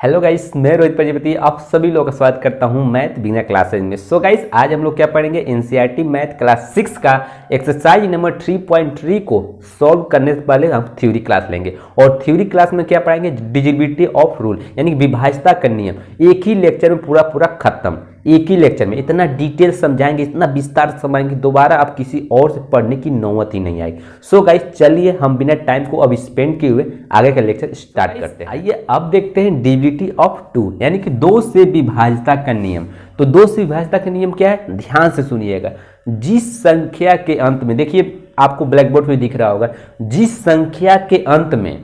Hello guys, मैं रोहित प्रजापति आप सभी लोगों का स्वागत करता हूं मैथ बिना क्लासेज में। सो गाइस, आज हम लोग क्या पढ़ेंगे, एनसीईआरटी मैथ क्लास 6 का एक्सरसाइज नंबर 3.3 को सॉल्व करने से पहले हम थ्योरी क्लास लेंगे। और थ्योरी क्लास में क्या पढ़ेंगे, डिविजिबिलिटी ऑफ रूल यानी विभाज्यता का नियम। एक ही लेक्चर में पूरा खत्म, एक ही लेक्चर में इतना डिटेल समझाएंगे, इतना विस्तार से समझाएंगे, दोबारा आप किसी और से पढ़ने की नौबत ही नहीं आएगी। सो गाइस, चलिए हम बिना टाइम को अब स्पेंड किए हुए आगे का लेक्चर स्टार्ट करते हैं। आइए अब देखते हैं डिविजिबिलिटी ऑफ टू यानी कि दो से विभाज्यता का नियम। तो दो से विभाज्यता का नियम क्या है, ध्यान से सुनिएगा। जिस संख्या के अंत में, देखिए आपको ब्लैक बोर्ड पे दिख रहा होगा, जिस संख्या के अंत में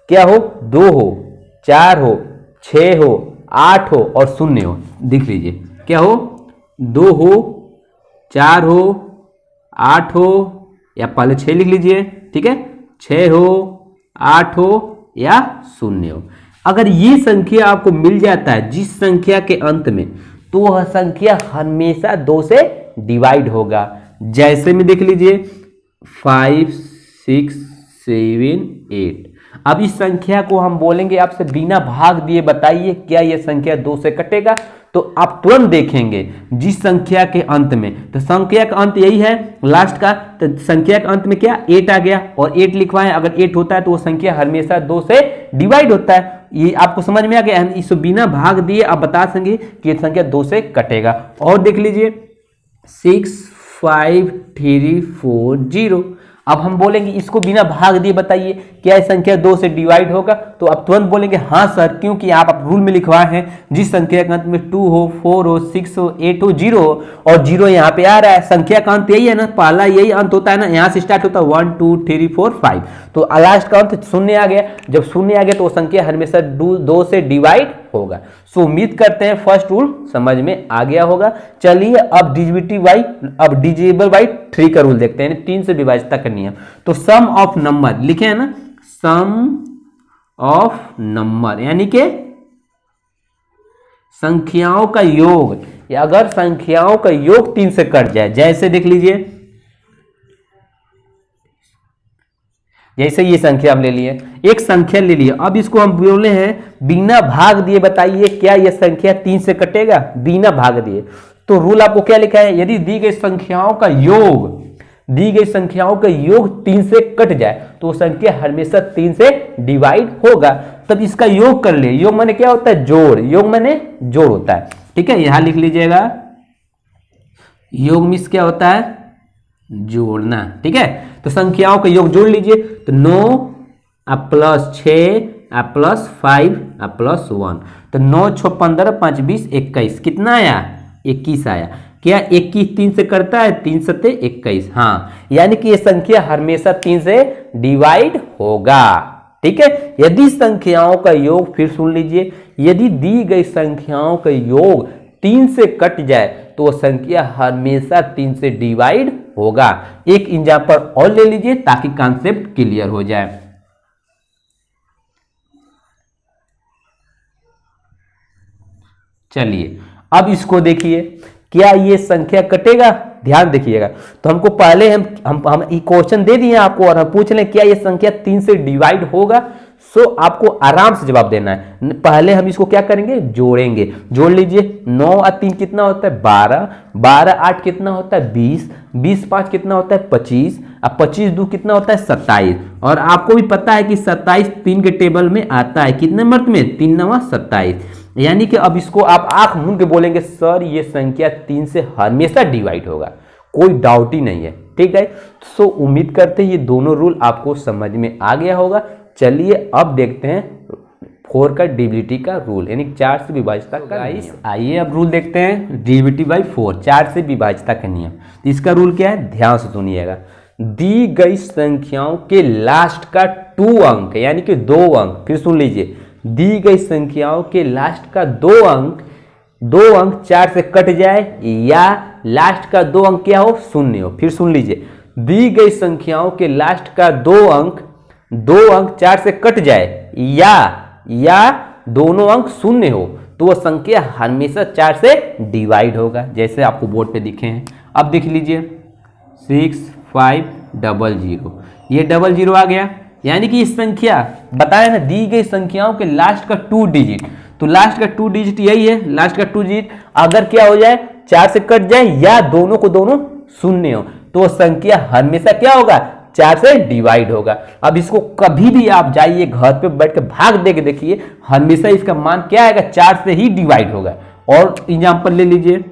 क्या हो, 2 हो, 4 हो, 6 हो, 8 हो और 0 हो, देख लीजिए क्या हो, 2 हो, 4 हो, 8 हो या पहले 6 लिख लीजिए, ठीक है, 6 हो, 8 हो या 0 हो। अगर ये संख्या आपको मिल जाता है जिस संख्या के अंत में, तो वह संख्या हमेशा 2 से डिवाइड होगा। जैसे में देख लीजिए 5, 6, 7, 8। अब इस संख्या को हम बोलेंगे आपसे बिना भाग दिए बताइए क्या यह संख्या 2 से कटेगा। तो आप तुरंत देखेंगे जिस संख्या के अंत में, तो संख्या का अंत यही है लास्ट का, तो संख्या के अंत में क्या 8 आ गया और 8 लिखवाएं। अगर 8 होता है तो वो संख्या हमेशा 2 से डिवाइड होता है। ये आपको समझ में आ गया। इसको बिना भाग दिए आप बता सकेंगे कि ये संख्या 2 से कटेगा। और देख लीजिए 6, 5, 3, 4, 0। अब हम बोलेंगे इसको बिना भाग दिए बताइए क्या यह संख्या 2 से डिवाइड होगा। तो आप तुरंत बोलेंगे हाँ सर, क्योंकि आप रूल में लिखवाए हैं जिस संख्या का अंत में 2 हो, 4 हो, 6 हो, 8 हो, 0 हो और 0 यहाँ पे आ रहा है। संख्या का अंत यही है ना, पहला यही अंत होता है ना, यहाँ से स्टार्ट होता है 1, 2, 3, 4, 5। तो लास्ट का अंत 0 आ गया। जब 0 आ गया तो वो संख्या हमेशा 2 से डिवाइड होगा। सो उम्मीद करते हैं फर्स्ट रूल समझ में आ गया होगा। चलिए अब डिविजिबल बाई 3 का रूल देखते हैं, 3 से विभाज्यता का नियम। तो सम ऑफ नंबर लिखे हैं ना, सम ऑफ नंबर यानी कि संख्याओं का योग, या अगर संख्याओं का योग 3 से कट जाए, जैसे देख लीजिए, जैसे ये संख्या हम ले लिए, एक संख्या ले लिए, अब इसको हम बोले हैं बिना भाग दिए बताइए क्या यह संख्या 3 से कटेगा, बिना भाग दिए। तो रूल आपको क्या लिखा है, यदि दी गई संख्याओं का योग 3 से कट जाए तो वो संख्या हमेशा 3 से डिवाइड होगा। तब इसका योग कर ले। योग माने क्या होता है, जोड़। योग माने जोड़ होता है, ठीक है, यहां लिख लीजिएगा। योग मीन्स क्या होता है, जोड़ना, ठीक है। तो संख्याओं का योग जोड़ लीजिए। तो 9 प्लस 6 प्लस 5 प्लस 1, तो 9, 6, 15, 5, 20, 21, कितना आया, 21 आया। क्या 21 3 से करता है, 3 सत्ते 21, हाँ, यानी कि यह संख्या हमेशा 3 से डिवाइड होगा, ठीक है। यदि संख्याओं का योग, फिर सुन लीजिए, यदि दी गई संख्याओं का योग 3 से कट जाए तो संख्या हमेशा 3 से डिवाइड होगा। एक एग्जांपल और ले लीजिए ताकि कॉन्सेप्ट क्लियर हो जाए। चलिए अब इसको देखिए, क्या ये संख्या कटेगा, ध्यान देखिएगा। तो हमको पहले हम क्वेश्चन दे दिए आपको और हम पूछ लें क्या ये संख्या 3 से डिवाइड होगा। सो आपको आराम से जवाब देना है। पहले हम इसको क्या करेंगे, जोड़ेंगे। जोड़ लीजिए, 9 और 3 कितना होता है, 12, 12, 8 कितना होता है, 20, 20, 5 कितना होता है, 25, अब 25, 2 कितना होता है, 27। और आपको भी पता है कि 27 3 के टेबल में आता है, कितने नंबर में, 3 9 27। यानी कि अब इसको आप आंख मूंद के बोलेंगे सर ये संख्या 3 से हमेशा डिवाइड होगा, कोई डाउट ही नहीं है, ठीक है। सो उम्मीद करते हैं ये दोनों रूल आपको समझ में आ गया होगा। चलिए अब देखते हैं 4 का डिविजिबिलिटी का रूल यानी 4 से विभाज्यता का नियम। आइए अब रूल देखते हैं डिविजिबिलिटी बाई 4, 4 से विभाज्यता का नियम। इसका रूल क्या है, ध्यान से सुनिएगा। दी गई संख्याओं के लास्ट का 2 अंक यानी कि 2 अंक, फिर सुन लीजिए, दी गई संख्याओं के लास्ट का 2 अंक 4 से कट जाए या लास्ट का 2 अंक क्या हो, 0 हो। फिर सुन लीजिए, दी गई संख्याओं के लास्ट का 2 अंक 4 से कट जाए या दोनों अंक 0 हो तो वह संख्या हमेशा 4 से डिवाइड होगा, जैसे आपको बोर्ड पे दिखे हैं। अब देख लीजिए 6, 5, 0, ये 00 आ गया, यानी कि इस संख्या बताया ना, दी गई संख्याओं के लास्ट का 2 डिजिट, तो लास्ट का 2 डिजिट यही है, लास्ट का 2 डिजिट अगर क्या हो जाए 4 से कट जाए या दोनों को दोनों शून्य हो तो संख्या हमेशा क्या होगा 4 से डिवाइड होगा। अब इसको कभी भी आप जाइए घर पे बैठ के भाग दे के देखिए, हमेशा इसका मान क्या आएगा 4 से ही डिवाइड होगा। और एग्जांपल ले लीजिए,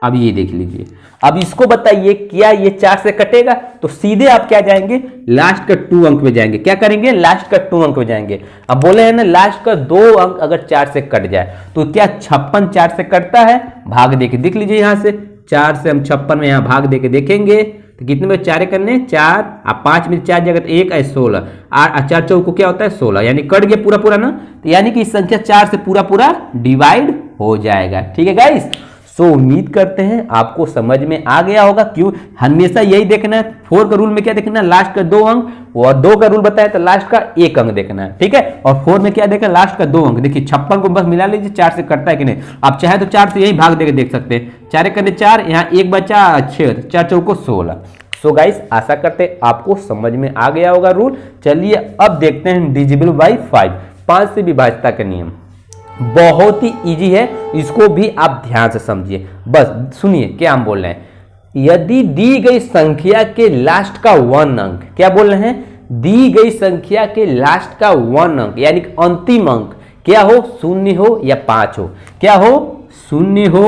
अब ये देख लीजिए, अब इसको बताइए क्या ये 4 से कटेगा, तो सीधे आप क्या जाएंगे लास्ट का 2 अंक में जाएंगे, क्या करेंगे लास्ट का 2 अंक में जाएंगे। अब बोले हैं ना लास्ट का 2 अंक अगर 4 से कट जाए तो क्या 56 4 से कटता है, भाग देके देख लीजिए, यहां से 4 से हम 56 में यहां भाग देके देखेंगे तो कितने में 4 करने 4, अब 5 में 4 जगह 1 है 16, 4 4 को क्या होता है 16, यानी कट गया पूरा पूरा ना, तो यानी कि संख्या 4 से पूरा पूरा डिवाइड हो जाएगा। ठीक है गाइस, सो उम्मीद करते हैं आपको समझ में आ गया होगा। क्यों हमेशा यही देखना है, 4 का रूल में क्या देखना है लास्ट का 2 अंक, और 2 का रूल बताया तो लास्ट का 1 अंक देखना है। ठीक है, और 4 में क्या देखना लास्ट का 2 अंक। देखिए 56 को बस मिला लीजिए 4 से कटता है कि नहीं, आप चाहे तो 4 से यही भाग देके देख सकते हैं, 4 करने 4, यहाँ 1 बचा 6, 4 चौको 16। सो गाइस आशा करते हैं आपको समझ में आ गया होगा रूल। चलिए अब देखते हैं डिविजिबल बाय 5, 5 से विभाज्यता का नियम। बहुत ही इजी है, इसको भी आप ध्यान से समझिए, बस सुनिए क्या हम बोल रहे हैं। यदि दी गई संख्या के लास्ट का 1 अंक, क्या बोल रहे हैं, दी गई संख्या के लास्ट का 1 अंक यानी अंतिम अंक क्या हो 0 हो या 5 हो, क्या हो 0 हो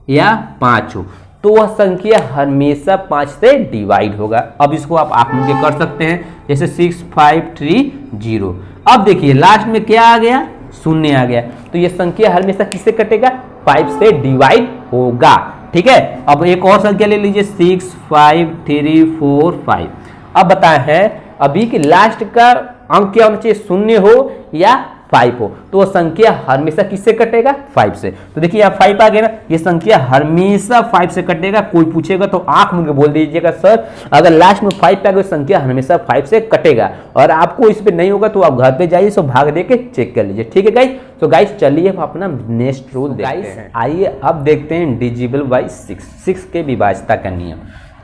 या 5 हो, तो वह संख्या हमेशा 5 से डिवाइड होगा। अब इसको आप लोग कर सकते हैं, जैसे 6 5 3 0। अब देखिए लास्ट में क्या आ गया 0 आ गया, तो यह संख्या हमेशा किससे कटेगा 5 से डिवाइड होगा। ठीक है, अब एक और संख्या ले लीजिए 6 5 3 4 5। अब बताए हैं अभी कि लास्ट का अंक क्या होना चाहिए 0 हो या 5 हो, तो वह संख्या हमेशा किससे कटेगा 5 से। तो देखिए यहाँ 5 आ गया ना, ये संख्या हमेशा 5 से कटेगा। कोई पूछेगा तो आंख मूंद के बोल दीजिएगा सर अगर लास्ट में 5 आ गया संख्या हमेशा 5 से कटेगा, और आपको इस पे नहीं होगा तो आप घर पे जाइए सो भाग दे के चेक कर लीजिए। ठीक है गाइस, तो गाइस चलिए अपना नेक्स्ट रूल देखते हैं। आइए अब देखते हैं डिविजिबल बाय 6 के विभाज्यता का नियम।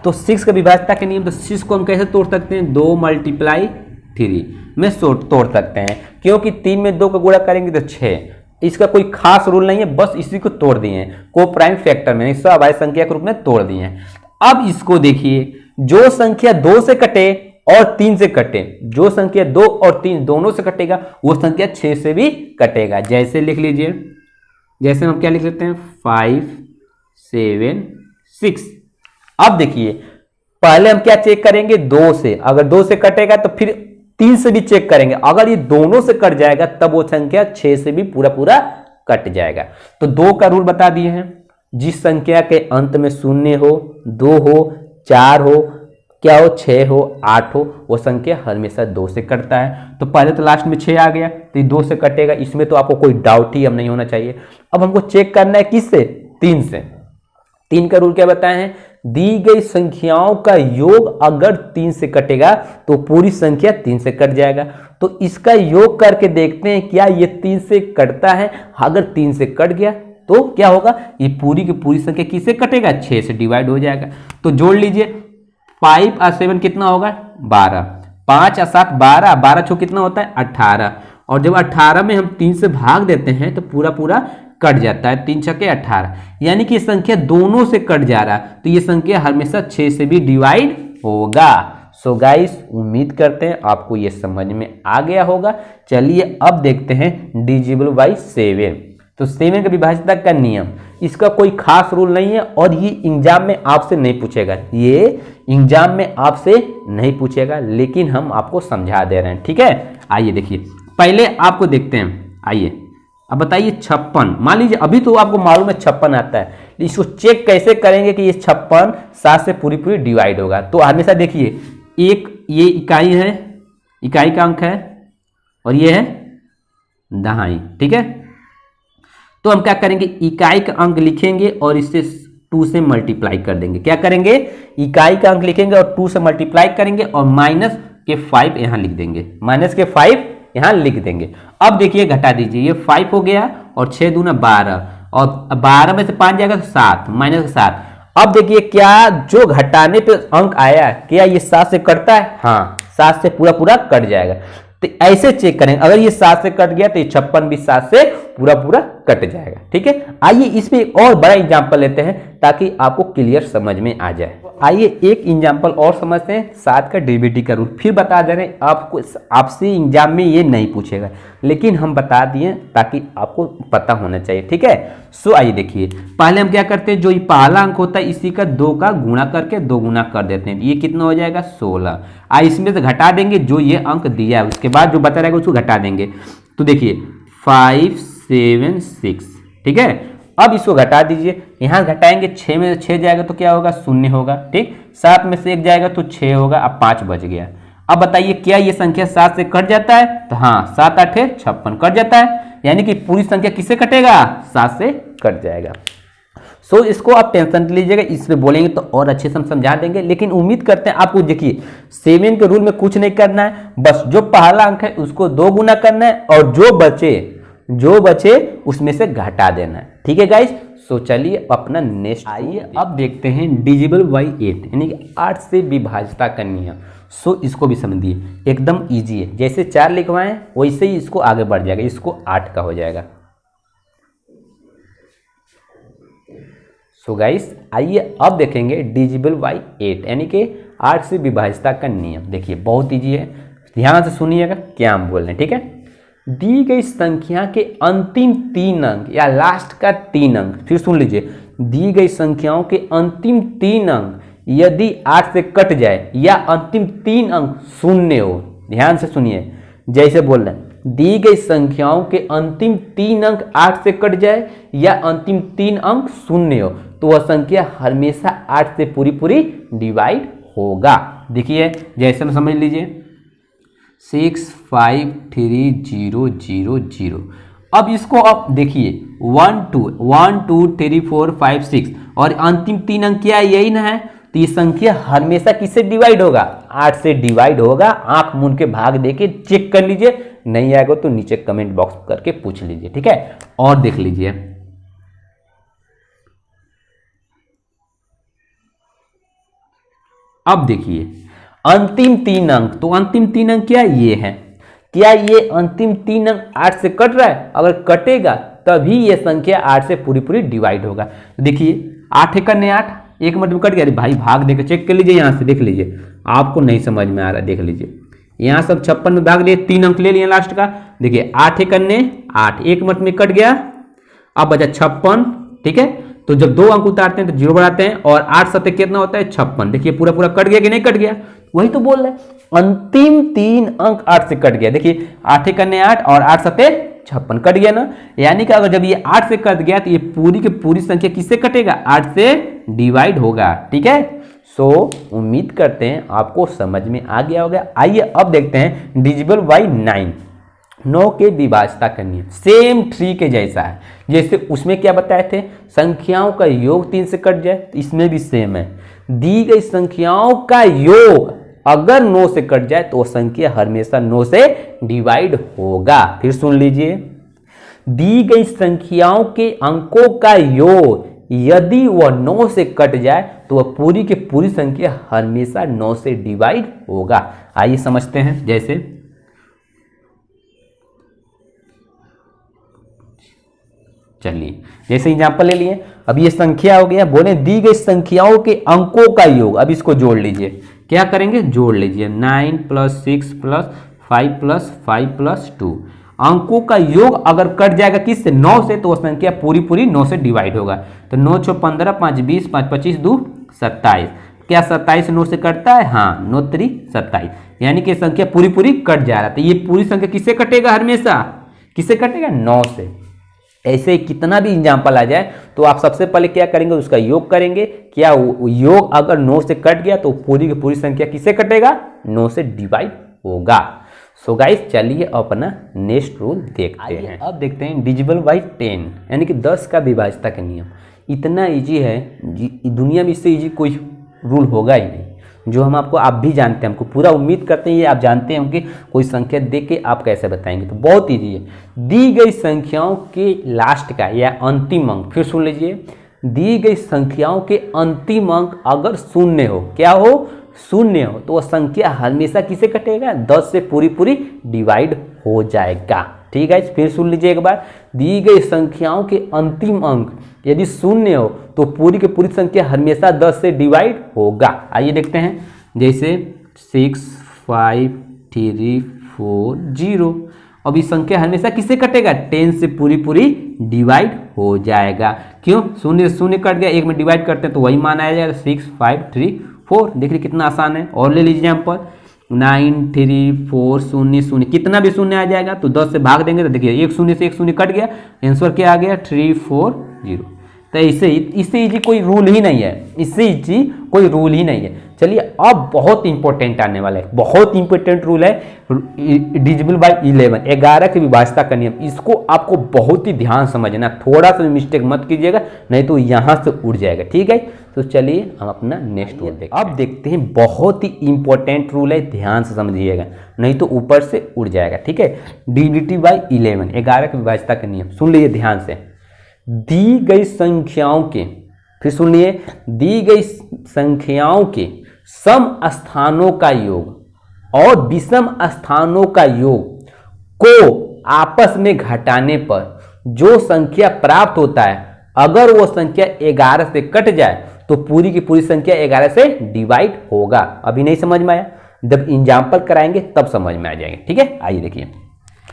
तो 6 का विभाज्यता का नियम, तो 6 को हम कैसे तोड़ सकते हैं 2 × 3 में तोड़ सकते हैं, क्योंकि 3 में 2 का गुणा करेंगे तो 6। इसका कोई खास रूल नहीं है, बस इसी को तोड़ दिए हैं, को प्राइम फैक्टर में सब अभाज्य संख्या के रूप में तोड़ दिए हैं। अब इसको देखिए, जो संख्या 2 से कटे और 3 से कटे, जो संख्या 2 और 3 दोनों से कटेगा वो संख्या 6 से भी कटेगा। जैसे लिख लीजिए, जैसे हम क्या लिख लेते हैं 5 7 6। अब देखिए पहले हम क्या चेक करेंगे 2 से, अगर 2 से कटेगा तो फिर 3 से भी चेक करेंगे, अगर ये दोनों से कट जाएगा तब वो संख्या 6 से भी पूरा पूरा कट जाएगा। तो 2 का रूल बता दिए हैं, जिस संख्या के अंत में 0 हो 2 हो 4 हो क्या हो 6 हो 8 हो, वो संख्या हमेशा 2 से कटता है। तो पहले तो लास्ट में 6 आ गया तो ये 2 से कटेगा, इसमें तो आपको कोई डाउट ही अब नहीं होना चाहिए। अब हमको चेक करना है किससे 3 से। 3 का रूल क्या बताए हैं, दी गई संख्याओं का योग अगर 3 से कटेगा तो पूरी संख्या 3 से कट जाएगा। तो इसका योग करके देखते हैं क्या ये 3 से कटता है। अगर 3 से कट गया तो क्या होगा, ये पूरी की पूरी संख्या किससे कटेगा 6 से डिवाइड हो जाएगा। तो जोड़ लीजिए 5 और 7 कितना होगा 12, 5 और 7 12, 12 छो कितना होता है 18, और जब 18 में हम 3 से भाग देते हैं तो पूरा पूरा कट जाता है, 3 छक्के 18, यानी कि संख्या दोनों से कट जा रहा है, तो ये संख्या हमेशा 6 से भी डिवाइड होगा। सो गाइस उम्मीद करते हैं आपको ये समझ में आ गया होगा। चलिए अब देखते हैं डिविजिबल बाय 7। तो 7 का विभाज्यता का नियम, इसका कोई खास रूल नहीं है और ये एग्जाम में आपसे नहीं पूछेगा, ये एग्जाम में आपसे नहीं पूछेगा, लेकिन हम आपको समझा दे रहे हैं। ठीक है, आइए देखिए पहले आपको देखते हैं। आइए अब बताइए 56, मान लीजिए अभी तो आपको मालूम है 56 आता है, इसको चेक कैसे करेंगे कि ये 56 7 से पूरी पूरी डिवाइड होगा। तो हमेशा देखिए एक ये इकाई है, इकाई का अंक है, और ये है दहाई। ठीक है, तो हम क्या करेंगे इकाई का अंक लिखेंगे और इससे 2 से मल्टीप्लाई कर देंगे। क्या करेंगे इकाई का अंक लिखेंगे और 2 से मल्टीप्लाई करेंगे और माइनस के 5 यहां लिख देंगे, माइनस के 5 यहां लिख देंगे। अब देखिए घटा दीजिए, ये 5 हो गया और 6 दूना 12, और 12 में से 5 जाएगा तो 7, माइनस 7। अब देखिए क्या जो घटाने पे अंक आया क्या ये 7 से कटता है? हाँ, 7 से पूरा पूरा कट जाएगा। तो ऐसे चेक करें, अगर ये 7 से कट गया तो ये 56 भी 7 से पूरा पूरा कट जाएगा। ठीक है, आइए इसमें एक और बड़ा एग्जांपल लेते हैं ताकि आपको क्लियर समझ में आ जाए। आइए एक एग्जांपल और समझते हैं, 7 का डेरिवेटिव का रूल। फिर बता दे रहे हैं आपको, आपसे एग्जाम में ये नहीं पूछेगा, लेकिन हम बता दिए ताकि आपको पता होना चाहिए। ठीक है, सो आइए देखिए, पहले हम क्या करते हैं, जो ये पहला अंक होता है इसी का 2 का गुणा करके 2 गुना कर देते हैं। ये कितना हो जाएगा? 16। इसमें से घटा देंगे जो ये अंक दिया है, उसके बाद जो बता रहेगा उसको घटा देंगे। तो देखिए 5 7 6। ठीक है, अब इसको घटा दीजिए, यहां घटाएंगे 6 में से 6 जाएगा तो क्या होगा? 0 होगा। ठीक, 7 में से 1 जाएगा तो 6 होगा। अब 5 बच गया। अब बताइए क्या ये संख्या 7 से कट जाता है? तो हाँ, 7 8 56 कट जाता है, यानी कि पूरी संख्या किससे कटेगा? 7 से कट जाएगा। सो इसको आप टेंशन लीजिएगा, इसमें बोलेंगे तो और अच्छे से हम समझा देंगे, लेकिन उम्मीद करते हैं आपको। देखिए 7 के रूल में कुछ नहीं करना है, बस जो पहला अंक है उसको 2 गुना करना है और जो बचे उसमें से घटा देना है। ठीक है गाइस, सो चलिए अपना नेक्स्ट आइए अब देखते हैं डिविजिबल बाई 8 यानी कि 8 से विभाज्यता का नियम। सो इसको भी समझिए, एकदम इजी है, जैसे 4 लिखवाएं वैसे ही इसको आगे बढ़ जाएगा, इसको 8 का हो जाएगा। सो गाइस आइए अब देखेंगे डिविजिबल बाई 8 यानी कि 8 से विभाज्यता का नियम। देखिए बहुत इजी है, ध्यान से सुनिएगा क्या हम बोल रहे हैं। ठीक है, दी गई संख्या के अंतिम 3 अंक या लास्ट का 3 अंक, फिर सुन लीजिए, दी गई संख्याओं के अंतिम 3 अंक यदि 8 से कट जाए या अंतिम 3 अंक शून्य हो। ध्यान से सुनिए, जैसे बोल रहे हैं, दी गई संख्याओं के अंतिम 3 अंक 8 से कट जाए या अंतिम 3 अंक शून्य हो तो वह संख्या हमेशा 8 से पूरी पूरी डिवाइड होगा। देखिए जैसे में समझ लीजिए 6 5 3 0 0 0। अब इसको आप देखिए 1 2 3 4 5 6 और अंतिम 3 अंक क्या है? यही ना है, तो ये संख्या हमेशा किससे डिवाइड होगा? 8 से डिवाइड होगा। आंख मूंद के भाग देके चेक कर लीजिए, नहीं आएगा तो नीचे कमेंट बॉक्स करके पूछ लीजिए। ठीक है, और देख लीजिए अब देखिए अंतिम 3 अंक, तो अंतिम 3 अंक क्या ये है? क्या ये अंतिम 3 अंक 8 से कट रहा है? अगर कटेगा तभी ये संख्या 8 से पूरी पूरी डिवाइड होगा। देखिए 8 × 8 1 मिनट में कट गया। भाई भाग देकर चेक कर लीजिए, यहाँ से देख लीजिए, आपको नहीं समझ में आ रहा है देख लीजिए, यहाँ सब 56 में भाग लिए, 3 अंक ले लिए लास्ट का। देखिए 8 × 8 1 मिनट में कट गया, अब बचा 56। ठीक है, तो जब 2 अंक उतारते हैं तो 0 बढ़ाते हैं और 8 7 कितना होता है? 56। देखिए पूरा पूरा कट गया कि नहीं कट गया? वही तो बोल रहे हैं, अंतिम 3 अंक 8 से कट गया। देखिए 8 × 8 और 8 7 56 कट गया ना, यानी कि अगर जब ये 8 से कट गया तो ये पूरी की पूरी संख्या किससे कटेगा? 8 से डिवाइड होगा। ठीक है, सो उम्मीद करते हैं आपको समझ में आ गया होगा। आइए अब देखते हैं डिविजिबल बाई 9 9 के विभाज्यता का नियम। सेम 3 के जैसा है, जैसे उसमें क्या बताए थे, संख्याओं का योग 3 से कट जाए, तो इसमें भी सेम है। दी गई संख्याओं का योग अगर 9 से कट जाए तो वो संख्या हमेशा 9 से डिवाइड होगा। फिर सुन लीजिए, दी गई संख्याओं के अंकों का योग यदि वह 9 से कट जाए तो वह पूरी की पूरी संख्या हमेशा 9 से डिवाइड होगा। आइए समझते हैं, जैसे चलिए जैसे एग्जाम्पल ले लिए, अब ये संख्या हो गया, बोले दी गई संख्याओं के अंकों का योग। अब इसको जोड़ लीजिए, क्या करेंगे? जोड़ लीजिए 9 + 6 + 5 + 5 + 2। अंकों का योग अगर कट जाएगा किससे? 9 से, तो वह संख्या पूरी पूरी 9 से डिवाइड होगा। तो 9 × 6 = 15, 5 × 20, 5 × 25 = 2 27। क्या 27 9 से कटता है? हाँ, 9 × 3 = 27, यानी कि संख्या पूरी पूरी कट जा रहा है। तो ये पूरी संख्या किससे कटेगा? हमेशा किससे कटेगा? 9 से। ऐसे कितना भी एग्जाम्पल आ जाए तो आप सबसे पहले क्या करेंगे? उसका योग करेंगे। क्या योग अगर 9 से कट गया तो पूरी की पूरी संख्या किससे कटेगा? 9 से डिवाइड होगा। सो गाइस चलिए अपना नेक्स्ट रूल देखते हैं। अब देखते हैं डिविजिबल बाई 10 यानी कि 10 का विभाज्यता का नियम। इतना इजी है, दुनिया में इससे इजी कोई रूल होगा ही नहीं, जो हम आपको आप भी जानते हैं, हमको पूरा उम्मीद करते हैं ये आप जानते हैं कि कोई संख्या देख के आप कैसे बताएंगे। तो बहुत इजी है, दी गई संख्याओं के लास्ट का या अंतिम अंक, फिर सुन लीजिए, दी गई संख्याओं के अंतिम अंक अगर शून्य हो, क्या हो, शून्य हो, तो वह संख्या हमेशा किसे कटेगा, 10 से पूरी पूरी डिवाइड हो जाएगा। ठीक है, फिर सुन लीजिए एक बार, दी गई संख्याओं के अंतिम अंक यदि शून्य हो तो पूरी की पूरी संख्या हमेशा 10 से डिवाइड होगा। आइए देखते हैं, जैसे 6 5 3 4 0। अब इस संख्या हमेशा किससे कटेगा, 10 से पूरी पूरी डिवाइड हो जाएगा। क्यों, शून्य शून्य कट गया, एक में डिवाइड करते हैं तो वही मान आया जाएगा, 6 5 3 4। देखिए कितना आसान है। और ले लीजिए यहाँ पर 9 3 4 0 0, कितना भी शून्य आ जाएगा तो 10 से भाग देंगे तो देखिए एक शून्य से एक शून्य कट गया, आंसर क्या आ गया, 3 4 0। तो इससे इजी कोई रूल ही नहीं है, इससे इजी कोई रूल ही नहीं है। चलिए अब बहुत इंपॉर्टेंट आने वाला है, बहुत इंपॉर्टेंट रूल है डिविजिबल बाय 11, 11 की विभाज्यता का नियम। इसको आपको बहुत ही ध्यान समझना, थोड़ा सा मिस्टेक मत कीजिएगा नहीं तो यहाँ से उड़ जाएगा। ठीक है, तो चलिए हम अपना नेक्स्ट रूल देखते हैं। अब देखते हैं, बहुत ही इंपॉर्टेंट रूल है, ध्यान से समझिएगा नहीं तो ऊपर से उड़ जाएगा। ठीक है, डिविजिबल बाय 11, 11 की विभाज्यता का नियम सुन लीजिए ध्यान से। दी गई संख्याओं के, फिर सुनिए, दी गई संख्याओं के सम स्थानों का योग और विषम स्थानों का योग को आपस में घटाने पर जो संख्या प्राप्त होता है, अगर वो संख्या 11 से कट जाए तो पूरी की पूरी संख्या 11 से डिवाइड होगा। अभी नहीं समझ में आया, जब एग्जाम्पल कराएंगे तब समझ में आ जाएंगे। ठीक है, आइए देखिए,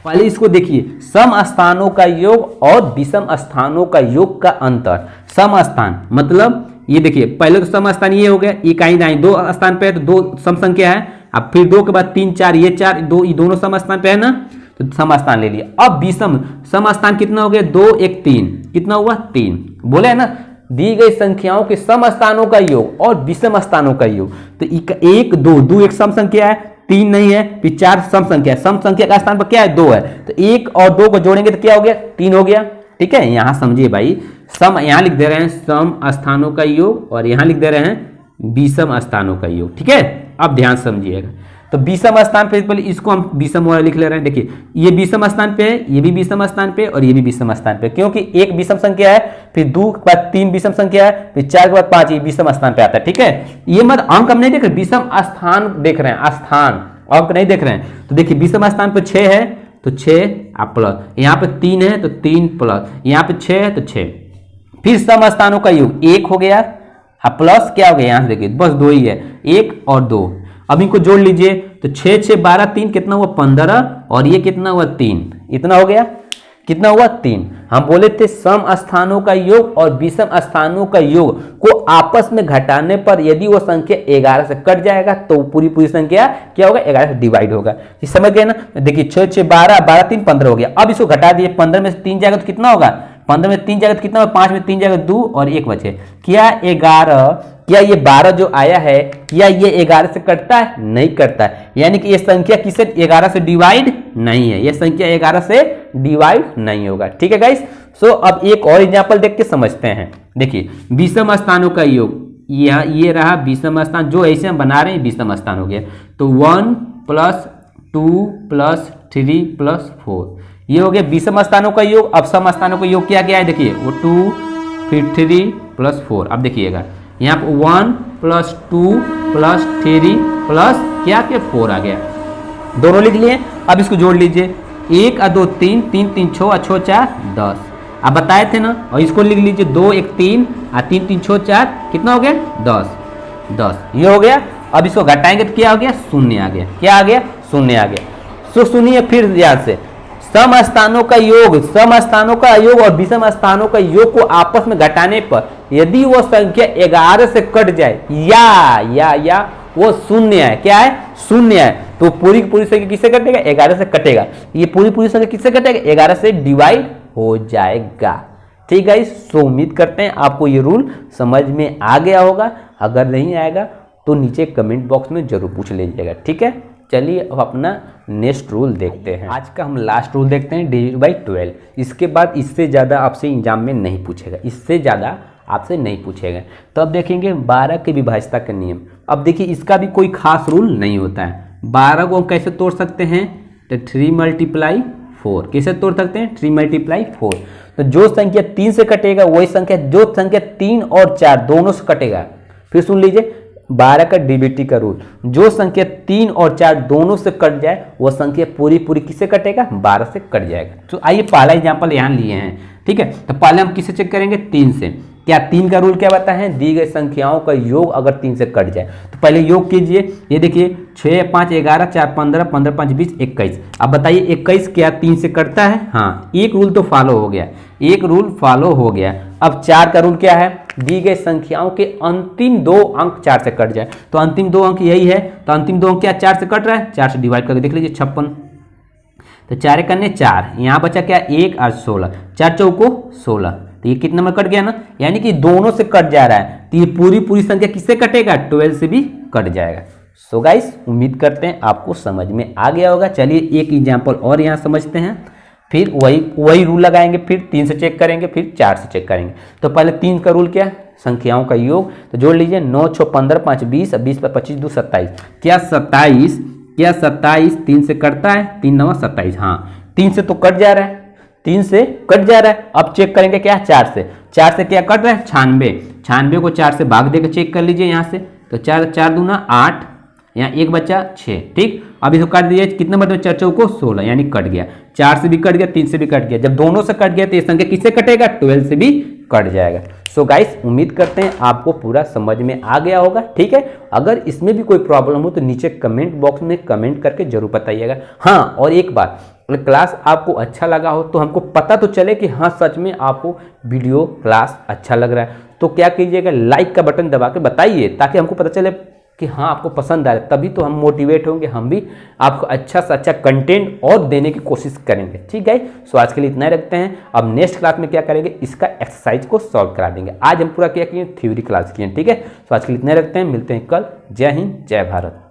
पहले इसको देखिए, सम स्थानों का योग और विषम स्थानों का योग का अंतर। सम स्थान मतलब ये देखिए, पहले तो सम स्थान ये हो गया, ये कहीं नहीं, दो स्थान पे है तो दो सम संख्या है, अब फिर 2 के बाद 3 4, ये 4, दो, ये दोनों सम स्थान पे है ना, तो सम स्थान ले लिया। अब विषम सम स्थान कितना हो गया, 2 1 3, कितना हुआ 3, बोले है ना, दी गई संख्याओं के सम स्थानों का योग और विषम स्थानों का योग। तो 1 2, 2 एक सम संख्या है, 3 नहीं है, फिर 4 सम संख्या है, सम संख्या का स्थान पर क्या है, 2 है, तो 1 और 2 को जोड़ेंगे तो क्या हो गया, 3 हो गया। ठीक है, यहां समझिए भाई, सम यहां लिख दे रहे हैं सम स्थानों का योग और यहां लिख दे रहे हैं विषम स्थानों का योग। ठीक है, अब ध्यान समझिएगा, तो विषम स्थान पे पहले इसको हम विषम वाला लिख ले रहे हैं। देखिए ये विषम स्थान पे है, ये भी विषम स्थान पे और ये भी विषम स्थान पे, क्योंकि एक विषम संख्या है, फिर 2 के बाद 3 विषम संख्या है, फिर 4 के बाद 5, ये विषम स्थान पे आता है। ठीक है, ये मत अंक हम नहीं देख रहे, विषम स्थान देख रहे हैं, स्थान अंक नहीं देख रहे हैं। तो देखिए विषम स्थान पे 6 है तो 6 प्लस, यहाँ पे 3 है तो 3 प्लस, यहाँ पे 6 है तो 6, फिर सम स्थानों का योग 1 हो गया, प्लस क्या हो गया, यहाँ से देखिए बस 2 ही है, 1 और 2। अब इनको जोड़ लीजिए तो 6 6 12 3 कितना हुआ 15 और ये कितना हुआ 3, इतना हो गया, कितना हुआ 3। हम बोले थे सम स्थानों का योग और विषम स्थानों का योग को आपस में घटाने पर यदि वो संख्या 11 से कट जाएगा तो पूरी पूरी संख्या क्या होगा, 11 से डिवाइड होगा। ये समझ गए ना, देखिए 6 6 12 12 3 15 हो गया। अब इसको घटा दिए, 15 में से 3 जाएगा तो कितना होगा, 15 में 3 जाएगा तो कितना होगा, 5 में 3 जाएगा 2 और 1 बचे, क्या 11, क्या ये 12 जो आया है क्या ये 11 से कटता है, नहीं कटता है, यानी कि ये संख्या किसे 11 से डिवाइड नहीं है, ये संख्या 11 से डिवाइड नहीं होगा। ठीक है गाइस, सो अब एक और एग्जांपल देख के समझते हैं। देखिए विषम स्थानों का योग, ये रहा विषम स्थान, जो ऐसे हम बना रहे हैं विषम स्थान हो गया, तो 1 + 2 + 3 + 4, ये हो गया विषम स्थानों का योग। अब सम स्थानों का योग क्या क्या है, देखिए वो 2 फिर 3 + 4। अब देखिएगा यहाँ पर 1 + 2 + 3 + क्या क्या 4 आ गया, दोनों लिख लिए। अब इसको जोड़ लीजिए, 1 और 2 3, 3 3 6 और 6 4 10। अब बताए थे ना, और इसको लिख लीजिए 2 1 3 और 3 3 6 4, कितना हो गया 10 10, ये हो गया। अब इसको घटाएंगे तो क्या हो गया, 0 आ गया, क्या आ गया, 0 आ गया। सो सुनिए फिर याद से, सम स्थानों का योग, सम स्थानों का योग और विषम स्थानों का योग को आपस में घटाने पर यदि वो संख्या 11 से कट जाए या वो 0 है, क्या है 0 है, तो पूरी पूरी संख्या किससे कटेगा, 11 से कटेगा। ये पूरी पूरी संख्या किससे कटेगा, 11 से डिवाइड हो जाएगा। ठीक है, सो उम्मीद करते हैं आपको ये रूल समझ में आ गया होगा, अगर नहीं आएगा तो नीचे कमेंट बॉक्स में जरूर पूछ लीजिएगा। ठीक है, चलिए अब अपना नेक्स्ट रूल देखते हैं। आज का हम लास्ट रूल देखते हैं, डिविजिबल बाय 12। इसके बाद इससे ज़्यादा आपसे एग्जाम में नहीं पूछेगा, इससे ज़्यादा आपसे नहीं पूछेगा। तो अब देखेंगे 12 की विभाज्यता का नियम। अब देखिए इसका भी कोई खास रूल नहीं होता है। 12 को हम कैसे तोड़ सकते हैं, तो 3 × 4। किसे तोड़ सकते हैं? 3 × 4। तो जो संख्या 3 से कटेगा वही संख्या, जो संख्या 3 और 4 दोनों से कटेगा, फिर सुन लीजिए 12 का डीबीटी का रूल, जो संख्या 3 और 4 दोनों से कट जाए वो संख्या पूरी पूरी किससे कटेगा? 12 से कट जाएगा। तो आइए पहला एग्जाम्पल यहाँ लिए हैं, ठीक है। तो पहले हम किससे चेक करेंगे? 3 से। क्या 3 का रूल क्या बताता है? दी गई संख्याओं का योग अगर 3 से कट जाए तो पहले योग कीजिए। ये देखिए 6 5 11 4 15 15 5 20 21। अब बताइए 21 क्या 3 से कटता है? हाँ, एक रूल तो फॉलो हो गया, एक रूल फॉलो हो गया। अब 4 का रूल क्या है? दी गई संख्याओं के अंतिम 2 अंक 4 से कट जाए, तो अंतिम 2 अंक यही है, तो अंतिम 2 अंक क्या 4 से कट रहा है? 4 से डिवाइड करके देख लीजिए 56। तो 4 करने 4, यहाँ बचा क्या? 1 और 16, 4 चौको 16। तो ये कितना नंबर कट गया ना, यानी कि दोनों से कट जा रहा है, तो ये पूरी पूरी संख्या किससे कटेगा? 12 से भी कट जाएगा। सो गाइस, उम्मीद करते हैं आपको समझ में आ गया होगा। चलिए एक एग्जाम्पल और यहाँ समझते हैं, फिर वही रूल लगाएंगे, फिर 3 से चेक करेंगे, फिर 4 से चेक करेंगे। तो पहले 3 का रूल क्या है? संख्याओं का योग। तो जोड़ लीजिए 9 6 15 5 20, 20 पर 25 2 27। क्या 27 3 से कटता है? 3 9 27। हाँ, 3 से तो कट जा रहा है, 3 से कट जा रहा है। अब चेक करेंगे क्या? 4 से। 4 से क्या कट रहा है? 96 को 4 से भाग देकर चेक कर लीजिए यहाँ से। तो 4 दूना 8, यहाँ 1 बचा 6, ठीक। अब इसको काट दीजिए, कितना मतलब 4 चौको 16, यानी कट गया। 4 से भी कट गया, 3 से भी कट गया। जब दोनों से कट गया तो ये संख्या किससे कटेगा? 12 से भी कट जाएगा। सो गाइस, उम्मीद करते हैं आपको पूरा समझ में आ गया होगा, ठीक है। अगर इसमें भी कोई प्रॉब्लम हो तो नीचे कमेंट बॉक्स में कमेंट करके जरूर बताइएगा। हाँ, और एक बात, अगर क्लास आपको अच्छा लगा हो तो हमको पता तो चले कि हाँ सच में आपको वीडियो क्लास अच्छा लग रहा है, तो क्या कीजिएगा? लाइक का बटन दबा के बताइए, ताकि हमको पता चले कि हाँ आपको पसंद आए, तभी तो हम मोटिवेट होंगे, हम भी आपको अच्छा से अच्छा कंटेंट और देने की कोशिश करेंगे, ठीक है। सो आज के लिए इतना ही रखते हैं। अब नेक्स्ट क्लास में क्या करेंगे? इसका एक्सरसाइज को सॉल्व करा देंगे। आज हम पूरा क्या किए? थ्योरी क्लास किए, ठीक है। सो आज के लिए इतना ही रखते हैं, मिलते हैं कल। जय हिंद, जय भारत।